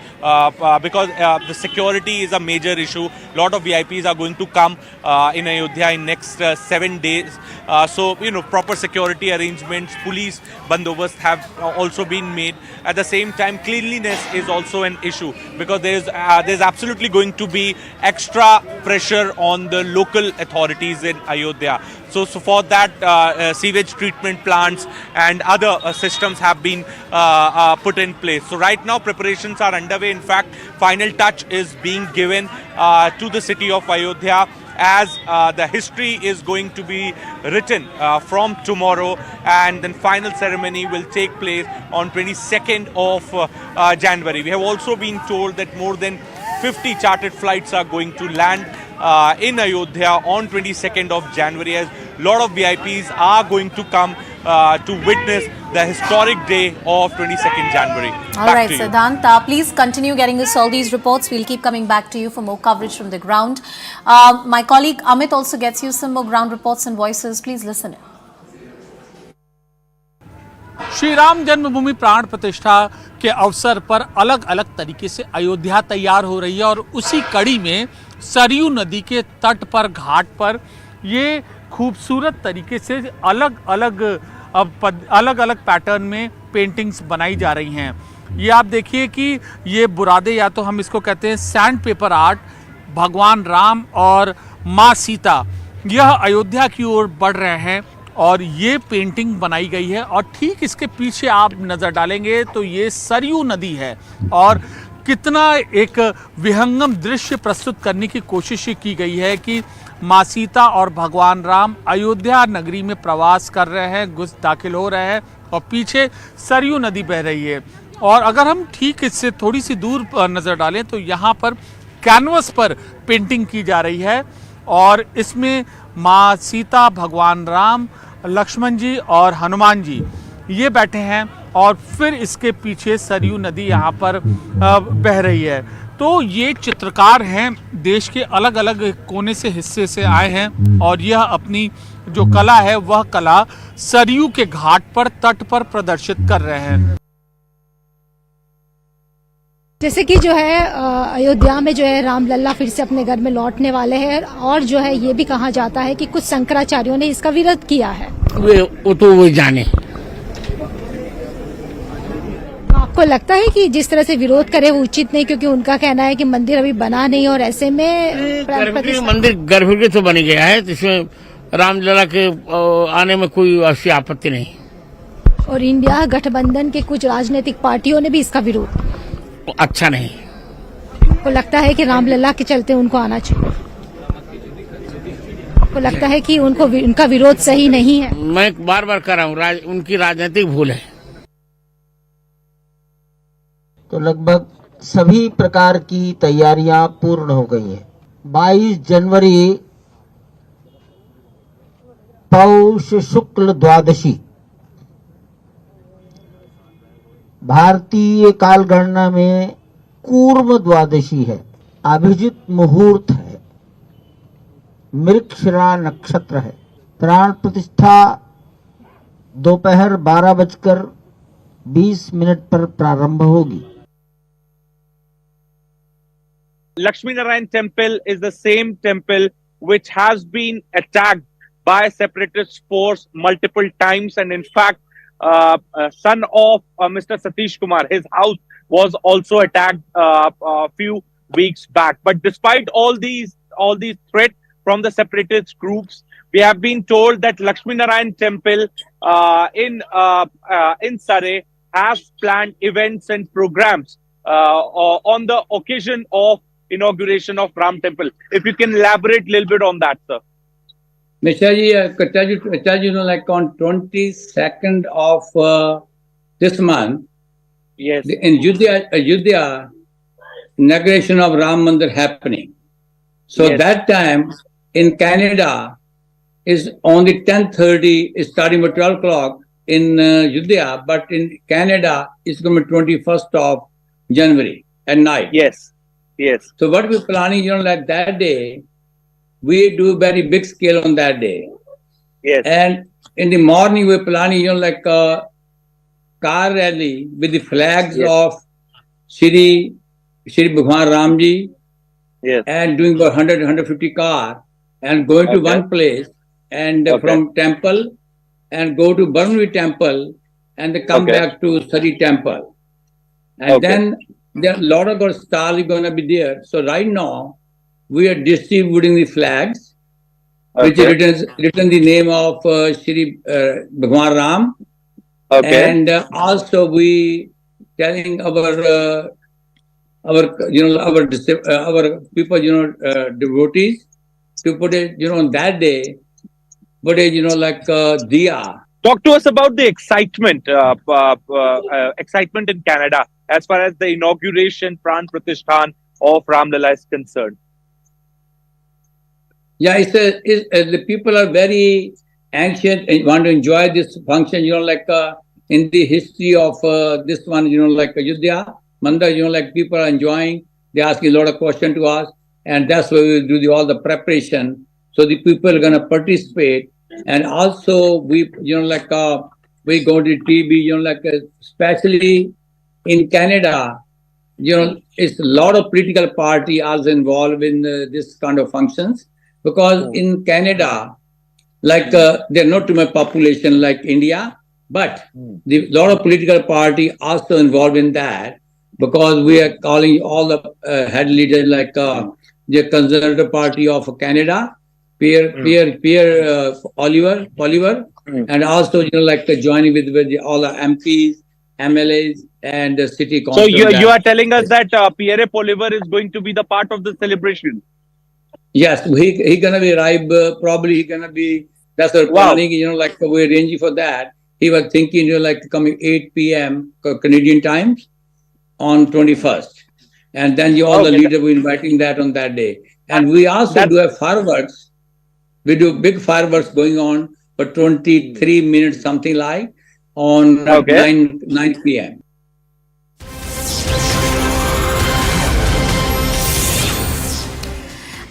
because the security is a major issue. Lot of VIPs are going to come in Ayodhya in next 7 days. So proper security arrangements, police bandobast have also been made. At the same time, cleanliness is also an issue, because there's absolutely going to be extra pressure on the local authorities in Ayodhya. So for that, sewage treatment plants and other systems have been put in place. So right now preparations are underway. In fact, final touch is being given to the city of Ayodhya, as the history is going to be written from tomorrow, and then final ceremony will take place on 22nd of January. We have also been told that more than 50 chartered flights are going to land in Ayodhya on 22nd of January, as a lot of VIPs are going to come to witness the historic day of 22nd January. All right, Siddhant, please continue getting us all these reports. We'll keep coming back to you for more coverage from the ground. My colleague Amit also gets you some more ground reports and voices. Please listen. Shri Ram जन्मभूमि प्राण प्रतिष्ठा के अवसर पर अलग अलग तरीके से अयोध्या तैयार हो रही है, और उसी कड़ी में सरयू नदी के तट पर, घाट पर ये खूबसूरत तरीके से अलग अलग पैटर्न में पेंटिंग्स बनाई जा रही हैं। ये आप देखिए कि ये बुरादे, या तो हम इसको कहते हैं सैंड पेपर आर्ट, भगवान राम और माँ सीता यह अयोध्या की ओर बढ़ रहे हैं, और ये पेंटिंग बनाई गई है। और ठीक इसके पीछे आप नज़र डालेंगे तो ये सरयू नदी है, और कितना एक विहंगम दृश्य प्रस्तुत करने की कोशिश की गई है कि माँ सीता और भगवान राम अयोध्या नगरी में प्रवास कर रहे हैं, दाखिल हो रहे हैं, और पीछे सरयू नदी बह रही है। और अगर हम ठीक इससे थोड़ी सी दूर नज़र डालें तो यहाँ पर कैनवस पर पेंटिंग की जा रही है, और इसमें माँ सीता, भगवान राम, लक्ष्मण जी और हनुमान जी ये बैठे हैं, और फिर इसके पीछे सरयू नदी यहाँ पर बह रही है। तो ये चित्रकार हैं, देश के अलग अलग कोने से, हिस्से से आए हैं, और यह अपनी जो कला है वह कला सरयू के घाट पर, तट पर प्रदर्शित कर रहे हैं। जैसे कि जो है अयोध्या में जो है रामलला फिर से अपने घर में लौटने वाले हैं, और जो है ये भी कहा जाता है कि कुछ शंकराचार्यों ने इसका विरोध किया है। वो तो वो जाने। आपको लगता है कि जिस तरह से विरोध करे वो उचित नहीं, क्योंकि उनका कहना है कि मंदिर अभी बना नहीं, और ऐसे में मंदिर गर्भगृह तो बन गया है, जिसमें रामलला के आने में कोई ऐसी आपत्ति नहीं। और इंडिया गठबंधन के कुछ राजनीतिक पार्टियों ने भी इसका विरोध, अच्छा नहीं। को लगता है कि रामलला के चलते उनको आना चाहिए। को लगता है कि उनका विरोध सही नहीं है। मैं बार बार कर रहा हूँ, उनकी राजनीतिक भूल है। तो लगभग सभी प्रकार की तैयारियां पूर्ण हो गई हैं। 22 जनवरी पौष शुक्ल द्वादशी भारतीय कालगणना में कूर्म द्वादशी है, अभिजित मुहूर्त है, मृगशिरा नक्षत्र है। प्राण प्रतिष्ठा दोपहर 12:20 पर प्रारंभ होगी। Lakshmi Narayan temple is the same temple which has been attacked by separatist force multiple times, and in fact, son of Mr. Satish Kumar, his house was also attacked a few weeks back. But despite all these threats from the separatist groups, we have been told that Lakshmi Narayan temple in Saray has planned events and programs on the occasion of inauguration of Ram temple. If you can elaborate a little bit on that, sir. Mishra ji, I could tell you, like on 22nd of this month, yes, in Ayodhya, inauguration of Ram Mandir happening. So yes, that time in Canada is on the 10:30, is starting at 12 o'clock in Ayodhya, but in Canada it's going to be 21st of January at night. Yes, yes. So what we're planning, like that day, we do very big scale on that day. Yes. And in the morning, we're planning, like a car rally with the flags yes, of Shri Bhagwan Ramji. Yes. And doing about 150 car and going to one place and from temple and go to Barnaby temple and they come back to Sari temple. And then there are a lot of our stalls going to be there. So right now, we are distributing the flags, which written the name of Shri Bhagwan Ram. And also we telling our people, devotees to put it, on that day, put it, like diya. Talk to us about the excitement, excitement in Canada as far as the inauguration, Pran Pratishthan of Ram Lalla is concerned. Yeah, the people are very anxious and want to enjoy this function, like in the history of this one, like Ayodhya, Mandir, like people are enjoying, they're asking a lot of questions to us, and that's why we do all the preparation. So the people are going to participate, and also we, like we go to TV, like especially in Canada, it's a lot of political party also involved in this kind of functions, because in Canada, like they're not too much population like India, but the lot of political party also involved in that. Because we are calling all the head leaders like the Conservative Party of Canada, Pierre Oliver, and also like joining with all the MPs, MLAs, and the city council. So you are telling us that Pierre Oliver is going to be the part of the celebration? Yes, he gonna be arrive. Probably he gonna be. That's our planning. Like we're arranging for that. He was thinking, like coming 8 p.m. Canadian times on 21st, and then all the leaders were inviting that on that day. And we also do have fireworks. We do big fireworks going on for 23 minutes, something like on 9 p.m.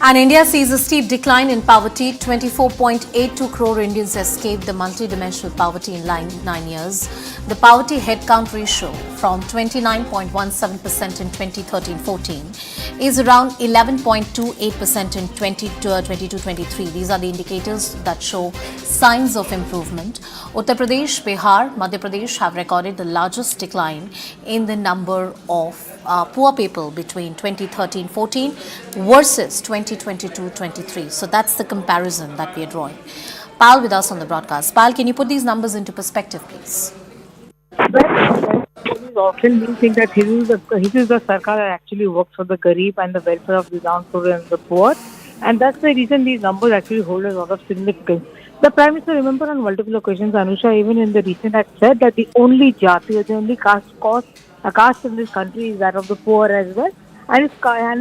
And India sees a steep decline in poverty. 24.82 crore Indians escaped the multi-dimensional poverty in 9 years. The poverty headcount ratio from 29.17% in 2013-14 is around 11.28% in 22-23. These are the indicators that show signs of improvement. Uttar Pradesh, Bihar, Madhya Pradesh have recorded the largest decline in the number of poor people between 2013-14 versus 2022-23. So that's the comparison that we are drawing. Pal with us on the broadcast. Pal, can you put these numbers into perspective, please? Often we think that this is the Sarkar that actually works for the Garib and the welfare of the down and the poor, and that's the reason these numbers actually hold a lot of significance. The Prime Minister, remember on multiple occasions, Anusha, even in the recent act, said that the only jati or the only caste in this country is that of the poor as well, and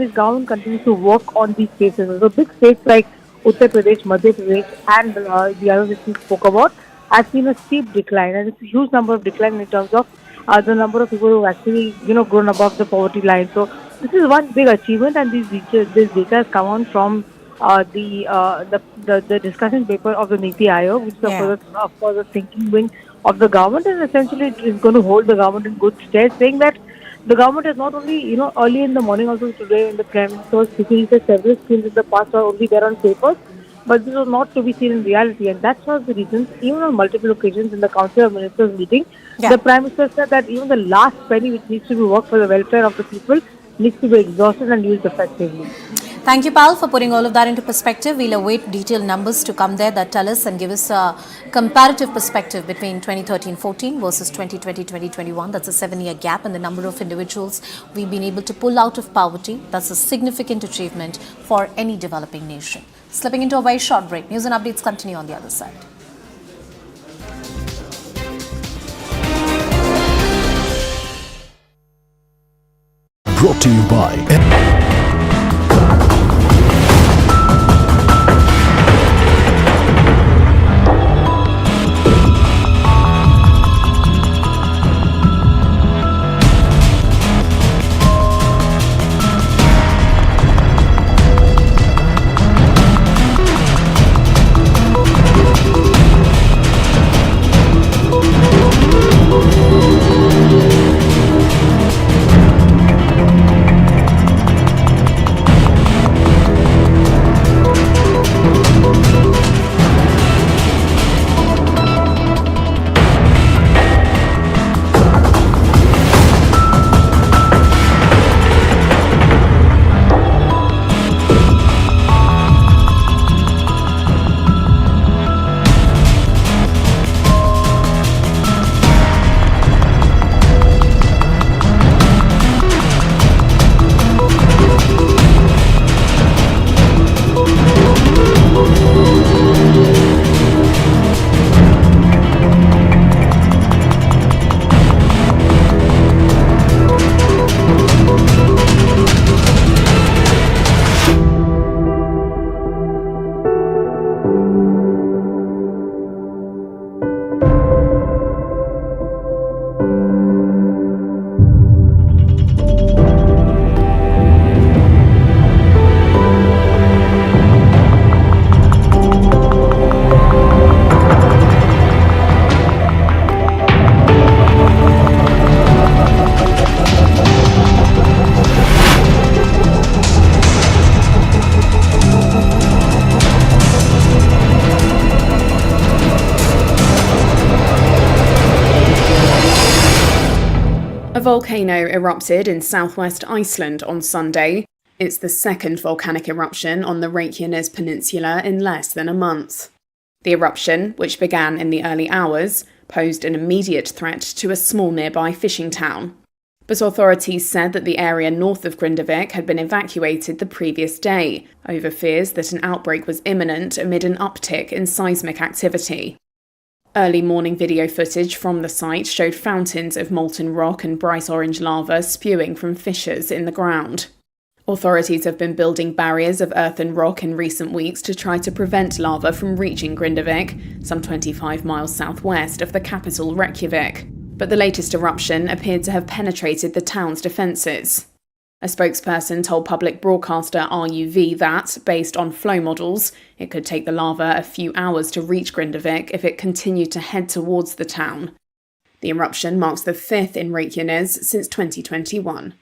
his government continues to work on these cases. So big states like Uttar Pradesh, Madhya Pradesh, and the others that we spoke about, has seen a steep decline, and it's a huge number of decline in terms of the number of people who have actually, grown above the poverty line. So this is one big achievement, and this data has come on from the discussion paper of the Niti Aayog, which is of course the thinking wing of the government, and essentially it is going to hold the government in good stead, saying that the government has not only, early in the morning also today in the Prime Minister was speaking, that several schemes in the past are only there on papers, but this was not to be seen in reality, and that's one of the reasons, even on multiple occasions in the Council of Ministers meeting, the Prime Minister said that even the last penny which needs to be worked for the welfare of the people needs to be exhausted and used effectively. Thank you, Pal, for putting all of that into perspective. We'll await detailed numbers to come there that tell us and give us a comparative perspective between 2013-14 versus 2020-2021. That's a 7-year gap in the number of individuals we've been able to pull out of poverty. That's a significant achievement for any developing nation. Slipping into a very short break. News and updates continue on the other side. Brought to you by A volcano erupted in southwest Iceland on Sunday. It's the second volcanic eruption on the Reykjanes Peninsula in less than a month. The eruption, which began in the early hours, posed an immediate threat to a small nearby fishing town. But authorities said that the area north of Grindavik had been evacuated the previous day, over fears that an outbreak was imminent amid an uptick in seismic activity. Early morning video footage from the site showed fountains of molten rock and bright orange lava spewing from fissures in the ground. Authorities have been building barriers of earth and rock in recent weeks to try to prevent lava from reaching Grindavik, some 25 miles southwest of the capital Reykjavik. But the latest eruption appeared to have penetrated the town's defences. A spokesperson told public broadcaster RUV that, based on flow models, it could take the lava a few hours to reach Grindavik if it continued to head towards the town. The eruption marks the fifth in Reykjanes since 2021.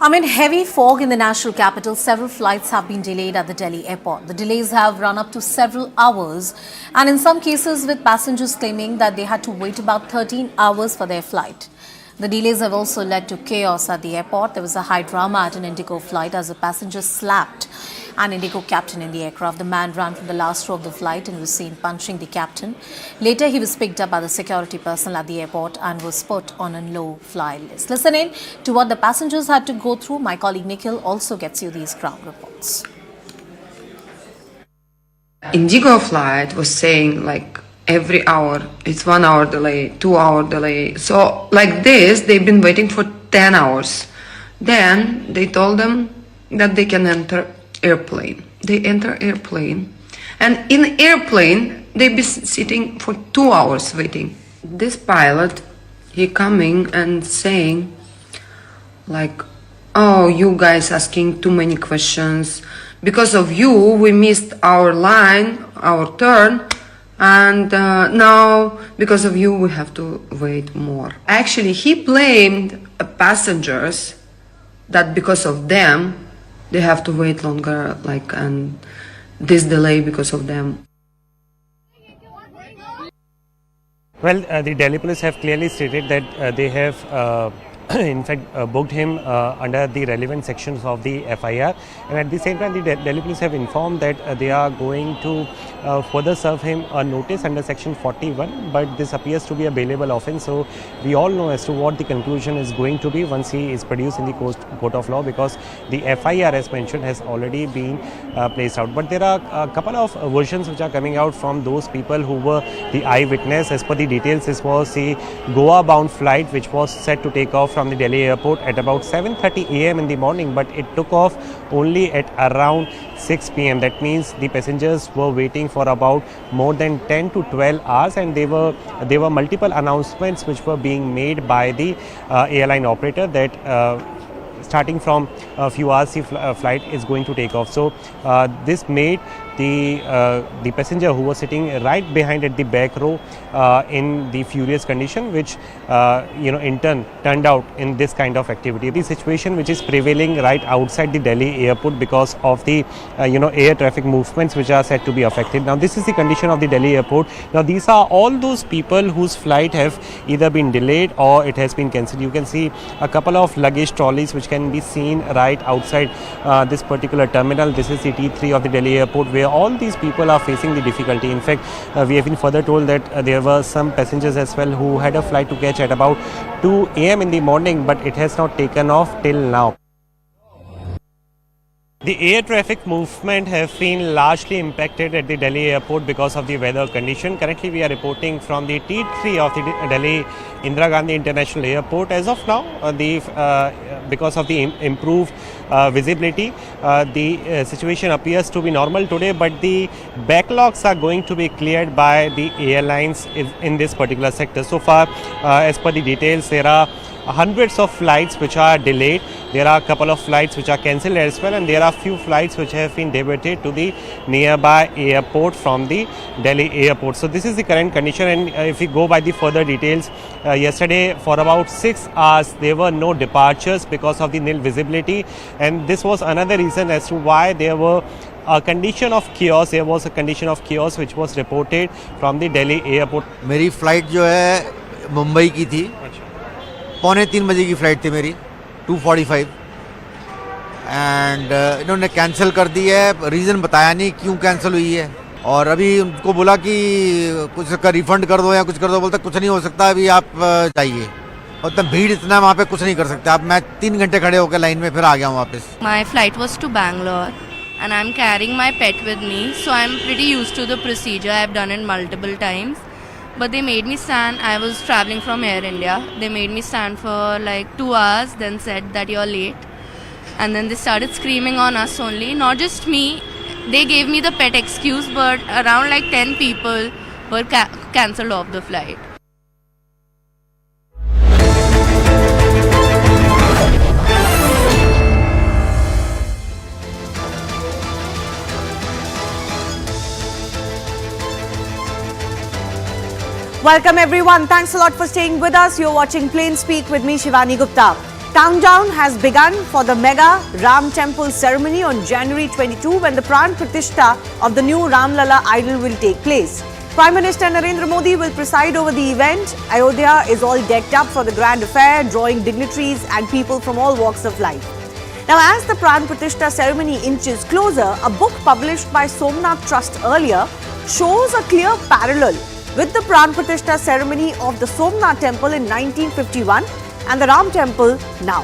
Amid heavy fog in the national capital, several flights have been delayed at the Delhi airport. The delays have run up to several hours, and in some cases with passengers claiming that they had to wait about 13 hours for their flight. The delays have also led to chaos at the airport. There was a high drama at an Indigo flight as a passenger slapped an Indigo captain in the aircraft. The man ran from the last row of the flight and was seen punching the captain. Later, he was picked up by the security personnel at the airport and was put on a no-fly list. Listen in to what the passengers had to go through. My colleague Nikhil also gets you these ground reports. Indigo flight was saying like every hour it's 1 hour delay, 2 hour delay. So like this, they've been waiting for 10 hours. Then they told them that they can enter airplane. They enter airplane, and in airplane they be sitting for 2 hours waiting. This pilot, he coming and saying like, oh, you guys asking too many questions. Because of you, we missed our line, our turn, and now because of you, we have to wait more. Actually, he blamed passengers that because of them, they have to wait longer, like, and this delay because of them. Well, the Delhi police have clearly stated that they have in fact booked him under the relevant sections of the FIR, and at the same time the Delhi police have informed that they are going to further serve him a notice under section 41, but this appears to be a bailable offence, so we all know as to what the conclusion is going to be once he is produced in the court of law, because the FIR as mentioned has already been placed out. But there are a couple of versions which are coming out from those people who were the eyewitness. As per the details, this was a Goa bound flight which was set to take off from the Delhi airport at about 7:30 a.m. in the morning, but it took off only at around 6 p.m. That means the passengers were waiting for about more than 10 to 12 hours, and there were multiple announcements which were being made by the airline operator that starting from a few hours the flight is going to take off. So this made the passenger who was sitting right behind at the back row in the furious condition, which in turn turned out in this kind of activity. The situation which is prevailing right outside the Delhi airport because of the air traffic movements which are said to be affected. Now this is the condition of the Delhi airport. Now these are all those people whose flight have either been delayed or it has been cancelled. You can see a couple of luggage trolleys which can be seen right outside this particular terminal. This is the T3 of the Delhi airport, where all these people are facing the difficulty. In fact, we have been further told that there were some passengers as well who had a flight to catch at about 2 a.m. in the morning, but it has not taken off till now. The air traffic movement have been largely impacted at the Delhi airport because of the weather condition. Currently, we are reporting from the T3 of the Delhi Indira Gandhi International Airport. As of now, because of the improved visibility, the situation appears to be normal today, but the backlogs are going to be cleared by the airlines in this particular sector. So far, as per the details, there are hundreds of flights which are delayed. There are a couple of flights which are cancelled as well, and there are few flights which have been diverted to the nearby airport from the Delhi airport. So this is the current condition, and if we go by the further details, yesterday for about 6 hours there were no departures because of the nil visibility, and this was another reason as to why there were a condition of chaos. There was a condition of chaos which was reported from the Delhi airport. मेरी flight जो है मुंबई की थी, 2:45 बजे की flight थी मेरी, 2:45, and इन्होंने कैंसिल कर दी है। रीज़न बताया नहीं क्यों कैंसिल हुई है, और अभी उनको बोला कि कुछ का रिफंड कर दो या कुछ कर दो, बोलता कुछ नहीं हो सकता, अभी आप चाहिए। और तब भीड़ इतना वहाँ पे कुछ नहीं कर सकते आप। मैं 3 घंटे खड़े होकर लाइन में फिर आ गया हूँ वापस। My flight was to Bangalore and I'm carrying my pet with me, so I'm pretty used to the procedure. I've done it multiple times. But they made me stand. I was traveling from Air India. They made me stand for like 2 hours, then said that you're late. And then they started screaming on us only. Not just me. They gave me the pet excuse, but around like 10 people were cancelled off the flight. Welcome everyone. Thanks a lot for staying with us. You're watching Plain Speak with me, Shivani Gupta. Countdown has begun for the mega Ram Temple ceremony on January 22 when the Pran Pratishtha of the new Ram Lalla idol will take place. Prime Minister Narendra Modi will preside over the event. Ayodhya is all decked up for the grand affair, drawing dignitaries and people from all walks of life. Now, as the Pran Pratishtha ceremony inches closer, a book published by Somnath Trust earlier shows a clear parallel with the Pran Pratishtha ceremony of the Somnath Temple in 1951 and the Ram Temple now.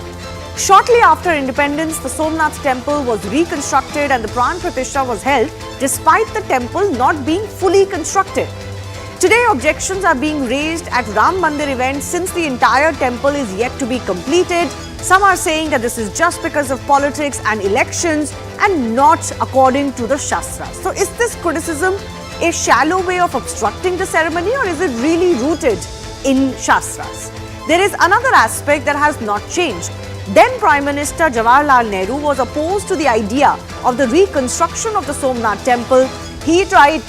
Shortly after independence, the Somnath Temple was reconstructed and the Pran Pratishtha was held despite the temple not being fully constructed. Today, objections are being raised at Ram Mandir events since the entire temple is yet to be completed. Some are saying that this is just because of politics and elections and not according to the Shastras. So is this criticism a shallow way of obstructing the ceremony, or is it really rooted in Shastras? There is another aspect that has not changed. Then Prime Minister Jawaharlal Nehru was opposed to the idea of the reconstruction of the Somnath Temple. He tried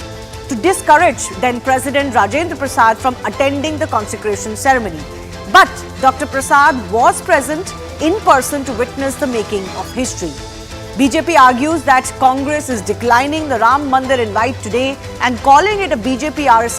to discourage then President Rajendra Prasad from attending the consecration ceremony. But Dr. Prasad was present in person to witness the making of history. BJP argues that Congress is declining the Ram Mandir invite today and calling it a BJP RS